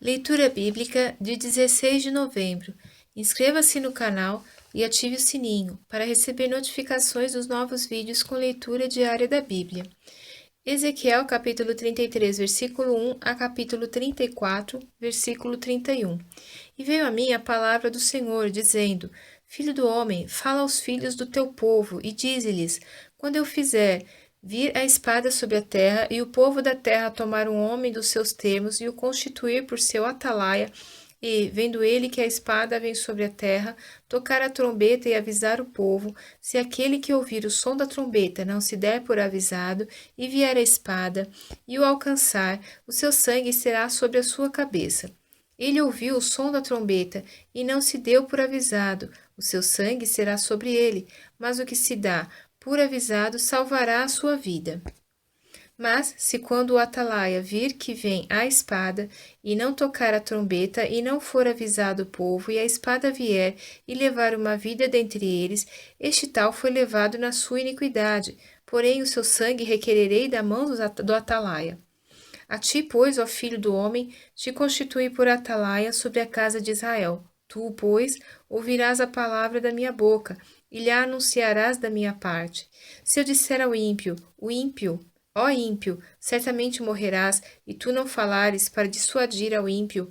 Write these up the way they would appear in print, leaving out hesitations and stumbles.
Leitura Bíblica de 16 de novembro. Inscreva-se no canal e ative o sininho para receber notificações dos novos vídeos com leitura diária da Bíblia. Ezequiel capítulo 33, versículo 1 a capítulo 34, versículo 31. E veio a mim a palavra do Senhor, dizendo: Filho do homem, fala aos filhos do teu povo e dize-lhes: quando eu fizer vir a espada sobre a terra, e o povo da terra tomar um homem dos seus termos e o constituir por seu atalaia, e, vendo ele que a espada vem sobre a terra, tocar a trombeta e avisar o povo, se aquele que ouvir o som da trombeta não se der por avisado, e vier a espada, e o alcançar, o seu sangue será sobre a sua cabeça. Ele ouviu o som da trombeta, e não se deu por avisado, o seu sangue será sobre ele, mas o que se dá por avisado salvará a sua vida. Mas, se quando o atalaia vir que vem a espada, e não tocar a trombeta, e não for avisado o povo, e a espada vier e levar uma vida dentre eles, este tal foi levado na sua iniquidade, porém o seu sangue requererei da mão do atalaia. A ti, pois, ó filho do homem, te constituí por atalaia sobre a casa de Israel. Tu, pois, ouvirás a palavra da minha boca, e lhe anunciarás da minha parte. Se eu disser ao ímpio, ó ímpio, certamente morrerás, e tu não falares para dissuadir ao ímpio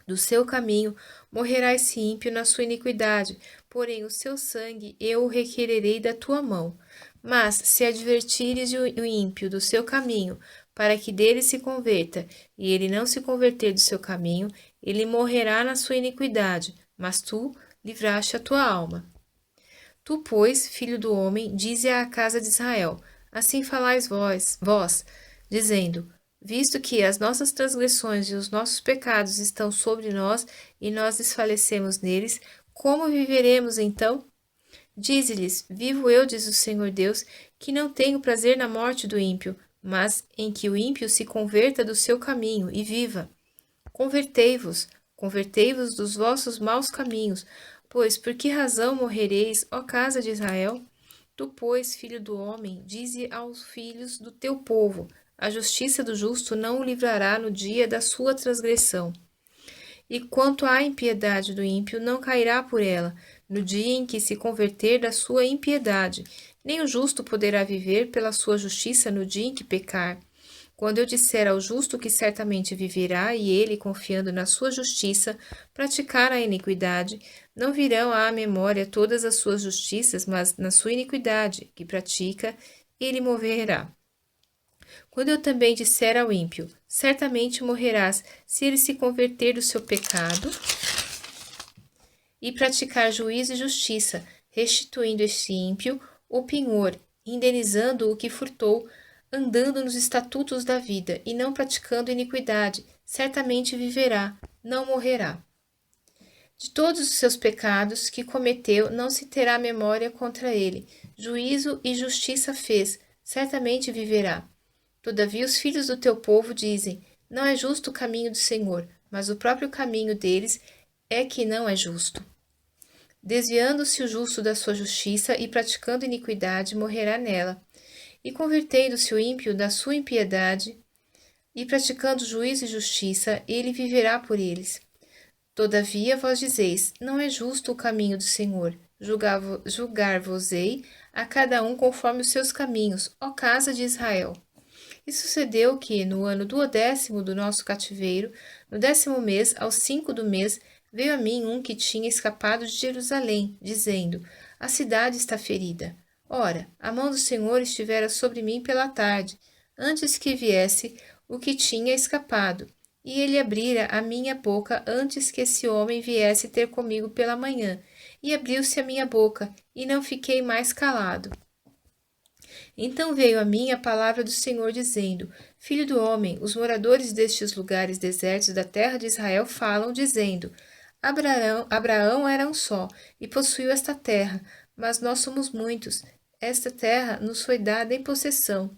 do seu caminho, morrerá esse ímpio na sua iniquidade, porém o seu sangue eu o requererei da tua mão. Mas, se advertires o ímpio do seu caminho, para que dele se converta, e ele não se converter do seu caminho, ele morrerá na sua iniquidade, mas tu livraste a tua alma. Tu, pois, filho do homem, dize à casa de Israel: assim falais vós, dizendo: visto que as nossas transgressões e os nossos pecados estão sobre nós, e nós desfalecemos neles, como viveremos então? Dize-lhes: vivo eu, diz o Senhor Deus, que não tenho prazer na morte do ímpio, mas em que o ímpio se converta do seu caminho e viva. Convertei-vos dos vossos maus caminhos, pois por que razão morrereis, ó casa de Israel? Tu, pois, filho do homem, dize aos filhos do teu povo: a justiça do justo não o livrará no dia da sua transgressão. E quanto à impiedade do ímpio, não cairá por ela, no dia em que se converter da sua impiedade, nem o justo poderá viver pela sua justiça no dia em que pecar. Quando eu disser ao justo que certamente viverá, e ele, confiando na sua justiça, praticar a iniquidade, não virão à memória todas as suas justiças, mas na sua iniquidade, que pratica, ele morrerá. Quando eu também disser ao ímpio: certamente morrerás, se ele se converter do seu pecado e praticar juízo e justiça, restituindo este ímpio o penhor, indenizando o que furtou, andando nos estatutos da vida e não praticando iniquidade, certamente viverá, não morrerá. De todos os seus pecados que cometeu, não se terá memória contra ele. Juízo e justiça fez, certamente viverá. Todavia os filhos do teu povo dizem: não é justo o caminho do Senhor, mas o próprio caminho deles é que não é justo. Desviando-se o justo da sua justiça e praticando iniquidade, morrerá nela. E convertendo-se o ímpio da sua impiedade e praticando juízo e justiça, ele viverá por eles. Todavia vós dizeis: não é justo o caminho do Senhor. Julgar-vos-ei a cada um conforme os seus caminhos, ó casa de Israel. E sucedeu que, no ano 12º do nosso cativeiro, no 10º mês, aos 5 do mês, veio a mim um que tinha escapado de Jerusalém, dizendo: a cidade está ferida. Ora, a mão do Senhor estivera sobre mim pela tarde, antes que viesse o que tinha escapado, e ele abrira a minha boca antes que esse homem viesse ter comigo pela manhã, e abriu-se a minha boca, e não fiquei mais calado. Então veio a mim a palavra do Senhor, dizendo: filho do homem, os moradores destes lugares desertos da terra de Israel falam, dizendo: Abraão era um só, e possuiu esta terra, mas nós somos muitos. Esta terra nos foi dada em possessão.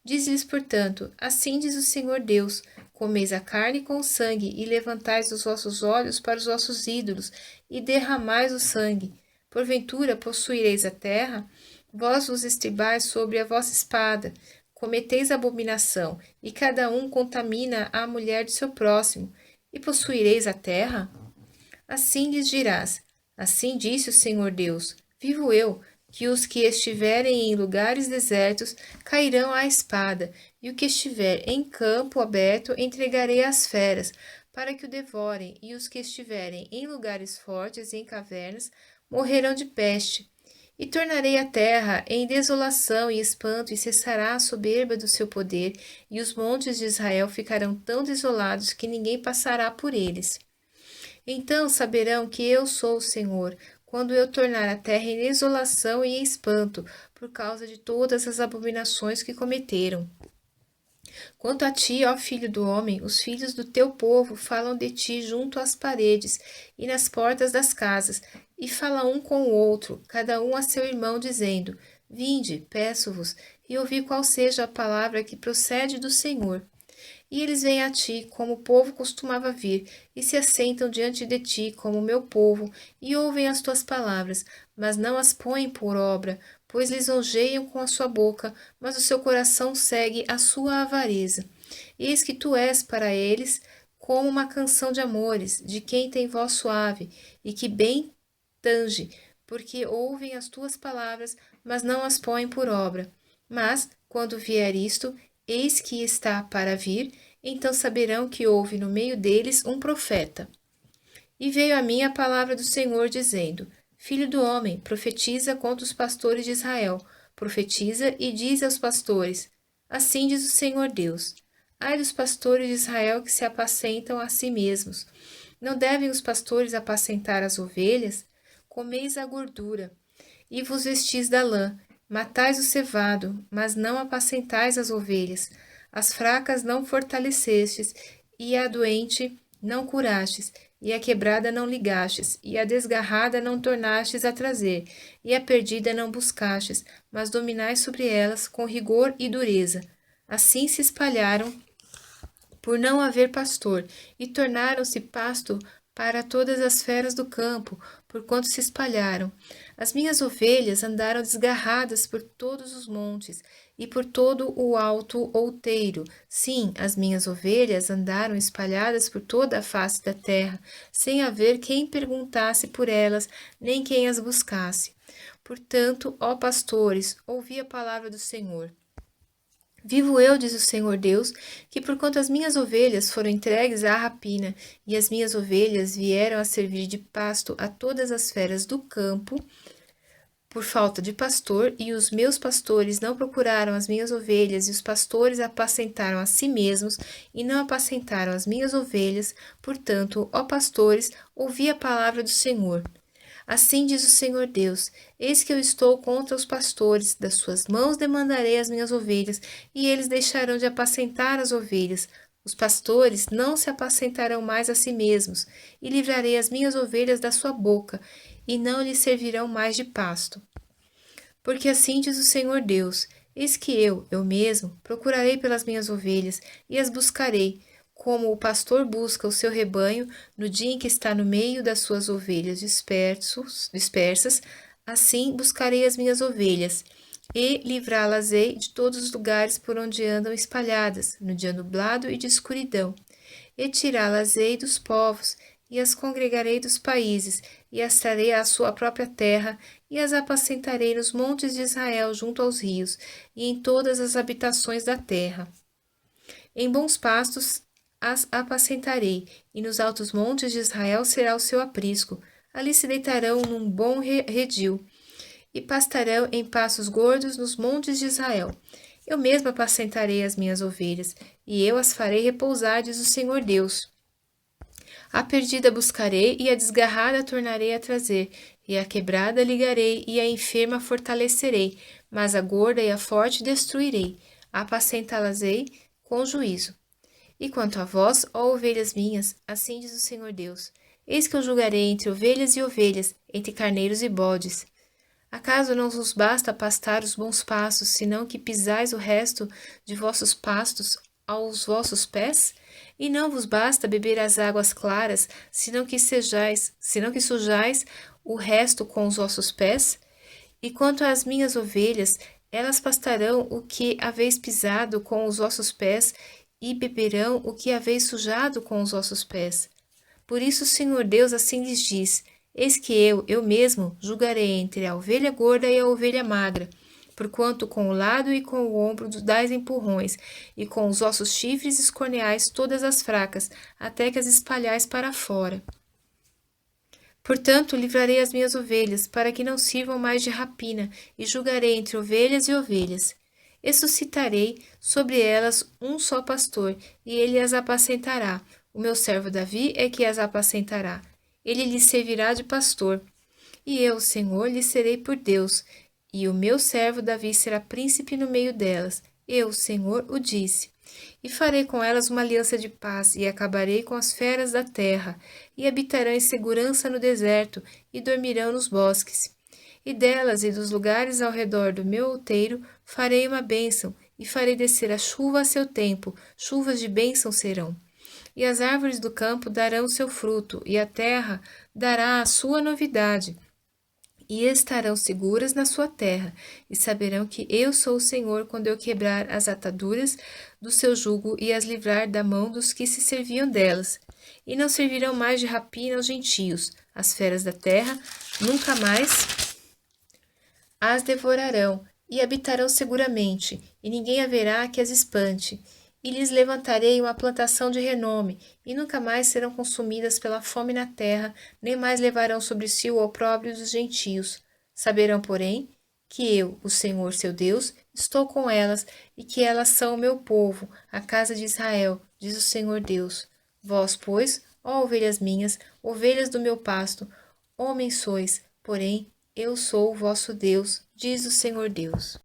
Diz-lhes, portanto: assim diz o Senhor Deus: comeis a carne com o sangue, e levantais os vossos olhos para os vossos ídolos, e derramais o sangue. Porventura possuireis a terra? Vós vos estribais sobre a vossa espada, cometeis abominação, e cada um contamina a mulher de seu próximo. e possuireis a terra? Assim lhes dirás: assim disse o Senhor Deus: vivo eu, que os que estiverem em lugares desertos cairão à espada, e o que estiver em campo aberto entregarei às feras, para que o devorem, e os que estiverem em lugares fortes e em cavernas morrerão de peste. E tornarei a terra em desolação e espanto, e cessará a soberba do seu poder, e os montes de Israel ficarão tão desolados que ninguém passará por eles. Então saberão que eu sou o Senhor, quando eu tornar a terra em desolação e em espanto, por causa de todas as abominações que cometeram. Quanto a ti, ó filho do homem, os filhos do teu povo falam de ti junto às paredes e nas portas das casas, e fala um com o outro, cada um a seu irmão, dizendo: Vinde, peço-vos, e ouvi qual seja a palavra que procede do Senhor. E eles vêm a ti, como o povo costumava vir, e se assentam diante de ti, como o meu povo, e ouvem as tuas palavras, mas não as põem por obra, pois lisonjeiam com a sua boca, mas o seu coração segue a sua avareza. Eis que tu és para eles como uma canção de amores, de quem tem voz suave, e que bem tange, porque ouvem as tuas palavras, mas não as põem por obra. Mas, quando vier isto, eis que está para vir, então saberão que houve no meio deles um profeta. E veio a mim a palavra do Senhor, dizendo: Filho do homem, profetiza contra os pastores de Israel. Profetiza e diz aos pastores: Assim diz o Senhor Deus: Ai dos pastores de Israel que se apacentam a si mesmos. Não devem os pastores apacentar as ovelhas? Comeis a gordura, e vos vestis da lã. Matais o cevado, mas não apacentais as ovelhas. As fracas não fortalecestes, e a doente não curastes, e a quebrada não ligastes, e a desgarrada não tornastes a trazer, e a perdida não buscastes, mas dominais sobre elas com rigor e dureza. Assim se espalharam por não haver pastor, e tornaram-se pasto para todas as feras do campo, porquanto se espalharam. As minhas ovelhas andaram desgarradas por todos os montes e por todo o alto outeiro. Sim, as minhas ovelhas andaram espalhadas por toda a face da terra, sem haver quem perguntasse por elas, nem quem as buscasse. Portanto, ó pastores, ouvi a palavra do Senhor. Vivo eu, diz o Senhor Deus, que porquanto as minhas ovelhas foram entregues à rapina, e as minhas ovelhas vieram a servir de pasto a todas as feras do campo, por falta de pastor, e os meus pastores não procuraram as minhas ovelhas, e os pastores apacentaram a si mesmos, e não apacentaram as minhas ovelhas, portanto, ó pastores, ouvi a palavra do Senhor. Assim diz o Senhor Deus: Eis que eu estou contra os pastores, das suas mãos demandarei as minhas ovelhas, e eles deixarão de apacentar as ovelhas. Os pastores não se apacentarão mais a si mesmos, e livrarei as minhas ovelhas da sua boca, e não lhes servirão mais de pasto. Porque assim diz o Senhor Deus: Eis que eu mesmo, procurarei pelas minhas ovelhas, e as buscarei, como o pastor busca o seu rebanho no dia em que está no meio das suas ovelhas dispersas, assim buscarei as minhas ovelhas, e livrá-las-ei de todos os lugares por onde andam espalhadas, no dia nublado e de escuridão, e tirá-las-ei dos povos, e as congregarei dos países, e as trarei à sua própria terra, e as apacentarei nos montes de Israel junto aos rios, e em todas as habitações da terra. Em bons pastos as apacentarei, e nos altos montes de Israel será o seu aprisco. Ali se deitarão num bom redil, e pastarão em pastos gordos nos montes de Israel. Eu mesmo apacentarei as minhas ovelhas, e eu as farei repousar, diz o Senhor Deus. A perdida buscarei, e a desgarrada tornarei a trazer, e a quebrada ligarei, e a enferma fortalecerei, mas a gorda e a forte destruirei. Apacentá-las-ei com juízo. E quanto a vós, ó ovelhas minhas, assim diz o Senhor Deus: Eis que eu julgarei entre ovelhas e ovelhas, entre carneiros e bodes. Acaso não vos basta pastar os bons pastos, senão que pisais o resto de vossos pastos aos vossos pés? E não vos basta beber as águas claras, senão que sujais o resto com os vossos pés? E quanto às minhas ovelhas, elas pastarão o que haveis pisado com os vossos pés, e beberão o que haveis sujado com os vossos pés. Por isso o Senhor Deus assim lhes diz: Eis que eu mesmo, julgarei entre a ovelha gorda e a ovelha magra, porquanto com o lado e com o ombro dais empurrões, e com os vossos chifres escorneais todas as fracas, até que as espalhais para fora. Portanto, livrarei as minhas ovelhas, para que não sirvam mais de rapina, e julgarei entre ovelhas e ovelhas. E suscitarei sobre elas um só pastor, e ele as apacentará. O meu servo Davi é que as apacentará. Ele lhes servirá de pastor. E eu, Senhor, lhes serei por Deus, e o meu servo Davi será príncipe no meio delas. Eu, Senhor, o disse. E farei com elas uma aliança de paz, e acabarei com as feras da terra, e habitarão em segurança no deserto, e dormirão nos bosques. E delas e dos lugares ao redor do meu outeiro farei uma bênção, e farei descer a chuva a seu tempo, chuvas de bênção serão. E as árvores do campo darão seu fruto, e a terra dará a sua novidade. E estarão seguras na sua terra, e saberão que eu sou o Senhor quando eu quebrar as ataduras do seu jugo e as livrar da mão dos que se serviam delas. E não servirão mais de rapina aos gentios, as feras da terra nunca mais as devorarão, e habitarão seguramente, e ninguém haverá que as espante. E lhes levantarei uma plantação de renome, e nunca mais serão consumidas pela fome na terra, nem mais levarão sobre si o opróbrio dos gentios. Saberão, porém, que eu, o Senhor seu Deus, estou com elas, e que elas são o meu povo, a casa de Israel, diz o Senhor Deus. Vós, pois, ó ovelhas minhas, ovelhas do meu pasto, homens sois, porém eu sou o vosso Deus, diz o Senhor Deus.